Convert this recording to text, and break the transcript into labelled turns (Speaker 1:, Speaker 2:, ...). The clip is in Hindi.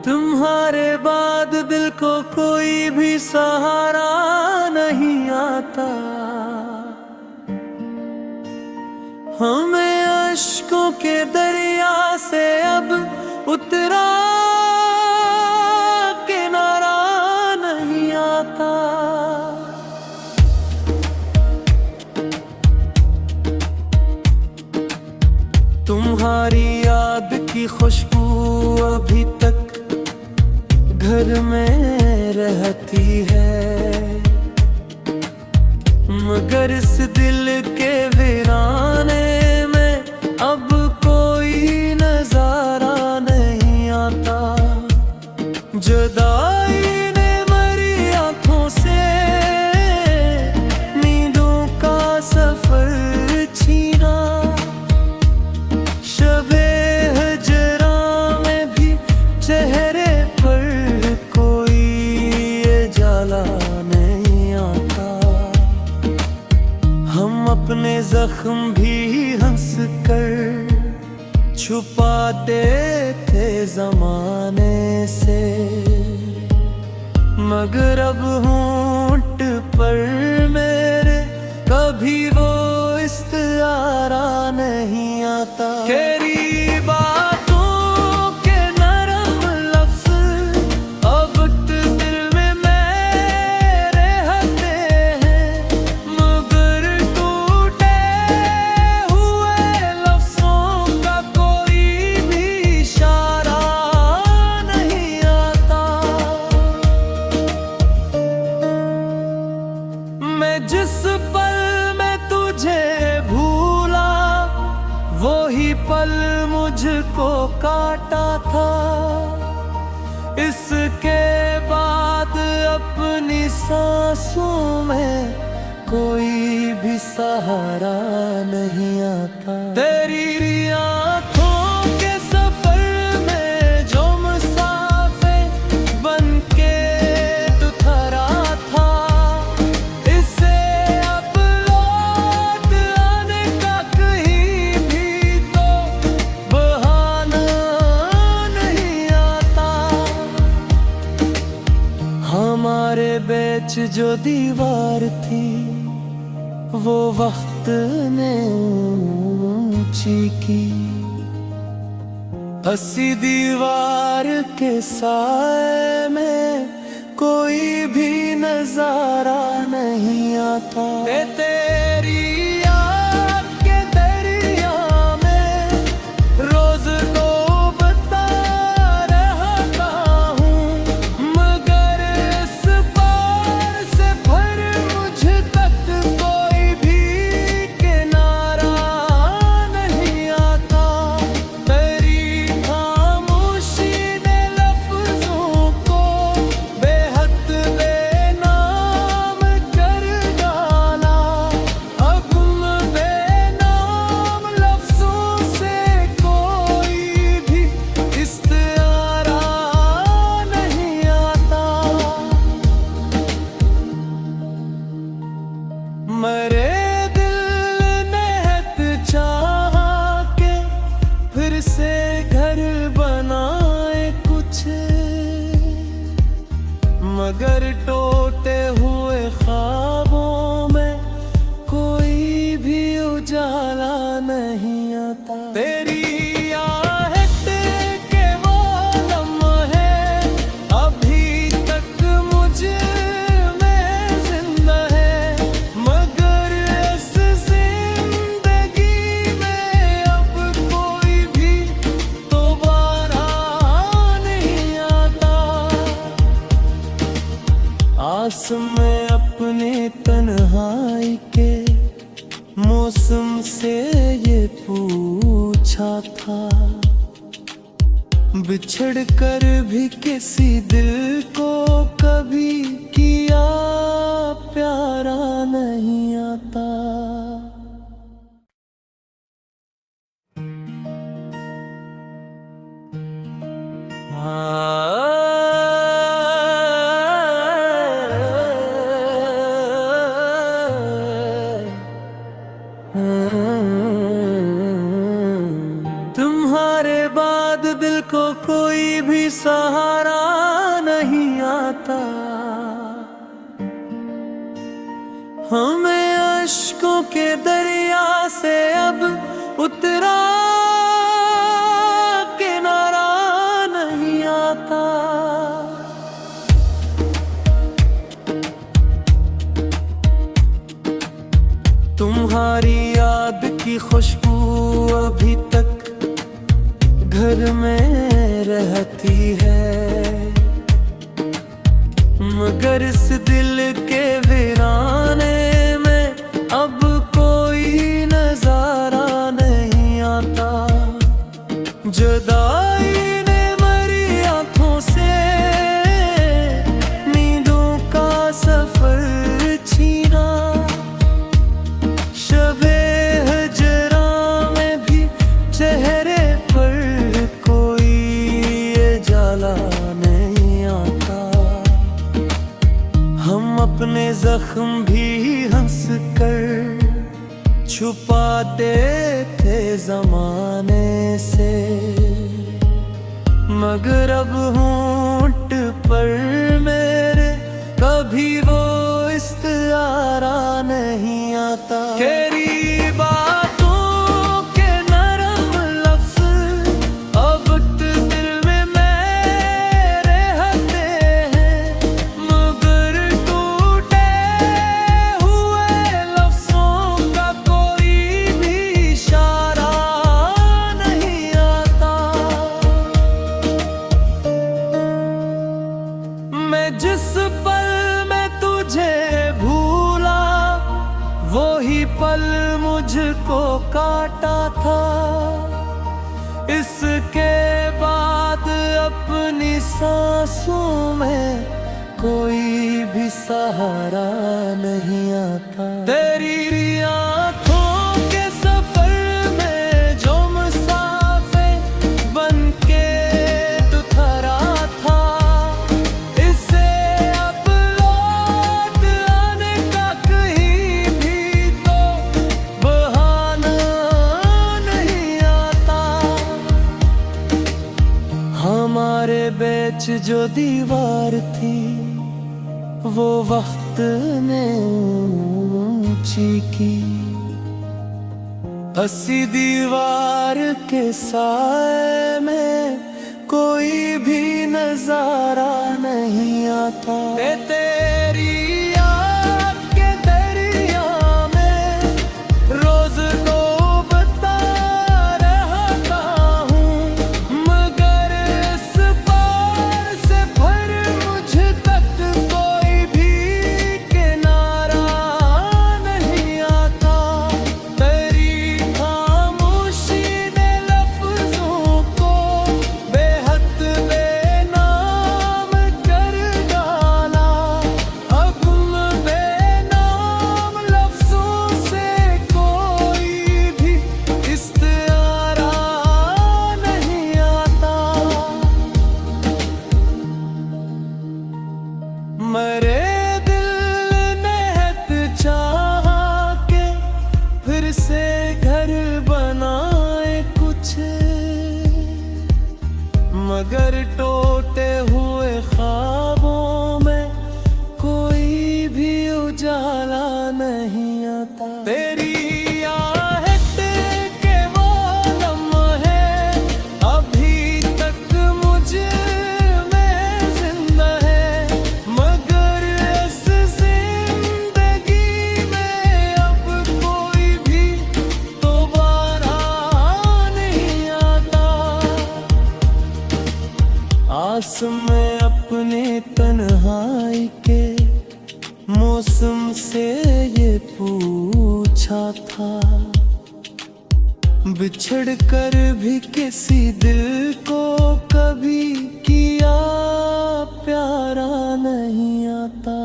Speaker 1: तुम्हारे बाद दिल को कोई भी सहारा नहीं आता। हमें अश्कों के दरिया से अब उतरा किनारा नहीं आता। तुम्हारी याद की खुशबू अभी तक घर में रहती है, मगर इस दिल के वीराने में अब कोई नजारा नहीं आता। जुदाई ने मरी आँखों से नींदों का सफर छीना। शबे हजरा में भी चेहरे पर कोई उजाला नहीं आता। हम अपने जख्म भी हंस कर छुपाते थे जमाने से, मगर अब होंठ पर मेरे कभी वो इस्तारा नहीं आता। तेरी बातों के नरम लफ्ज़ अब दिल में मेरे हंसते हैं, मगर टूटे हुए लफ्ज़ों का कोई भी इशारा नहीं आता। मैं जिस पल में तुझे भूला, वही पल मुझको काटा था। इसके बाद अपनी सांसों में कोई भी सहारा नहीं आता। तेरी आँखों के सफर में जो मुसाफिर बनके तू ठहरा था, इसे अब लौट आने का कहीं भी तो बहाना नहीं आता। हमारे बीच जो दीवार थी वो वक्त ने ऊंची की। हंसी दीवार के साए में कोई भी नजारा नहीं आता। तेरी याद के दरिया में रोज डूबता रहता हूँ, मगर इस पार से भर मुझ तक कोई भी किनारा नहीं आता। तेरी खामोशी ने लफ्जों को बेहद बेनाम कर डाला। अब बेनाम लफ्जों से कोई भी इस्तारा नहीं आता। मरे दिल ने चाहा के फिर से घर बनाए कुछ, मगर टूटे हुए ख्वाबों में कोई भी उजाला नहीं आता। तेरी आहट के वो लम्हे अभी तक मुझ में जिंदा है, मगर इस जिंदगी में अब कोई भी दोबारा नहीं आता। आस में अपनी तन्हाई के मौसम से ये पूछा था, बिछड़ कर भी किसी दिल को कभी किया प्यारा नहीं आता। तुम्हारे बाद दिल को कोई भी सहारा नहीं आता। हमें अश्कों के दरिया से अब उतरा किनारा नहीं आता। तुम्हारी याद की खुशबू अभी तक घर में रहती है, मगर इस दिल के वीराने में अब कोई नजारा नहीं आता। जुदाई ने मरी आंखों से नींदों का सफर छीना। शबे हजरा में भी चेहरे पर कोई उजाला नहीं आता। हम अपने जख्म भी हंस कर छुपाते थे जमाने से, मगर अब होंठ पर मेरे कभी वो इस्तारा नहीं आता। तेरी बातों के नरम लफ्ज़ अब दिल में मेरे रहते हैं, मगर टूटे हुए लफ्ज़ों का कोई भी इशारा नहीं आता। मैं जिस पल में तुझे भूला वही पल मुझको काटा था। इसके बाद अपनी सांसों में कोई भी सहारा नहीं आता। तेरी आँखों के सफर में जो मुसाफिर बनके तू ठहरा था, इसे अब लौट आने का कहीं भी तो बहाना नहीं आता। हमारे बीच जो दीवार थी वो वक्त ने ऊंची की। हंसी दीवार के साए में कोई भी नजारा नहीं आता। तेरी याद के दरिया में रोज डूबता रहता हूँ, मगर इस पार से फिर मुझ तक कोई भी किनारा नहीं आता। तेरी खामोशी ने लफ्जों को बेहद बेनाम कर डाला। अब बेनाम लफ्जों से कोई भी इस्तारा नहीं आता। मरे दिल ने चाहा के फिर से घर बनाए कुछ, मगर टूटे हुए ख्वाबों में कोई भी उजाला नहीं आता। तेरी आहट के वो लम्हे अभी तक मुझ में जिंदा है, मगर इस जिंदगी में अब कोई भी दोबारा नहीं आता। आस में अपने तन्हाई के मौसम से ये पूछा था, बिछड़ कर भी किसी दिल को कभी किया प्यारा नहीं आता।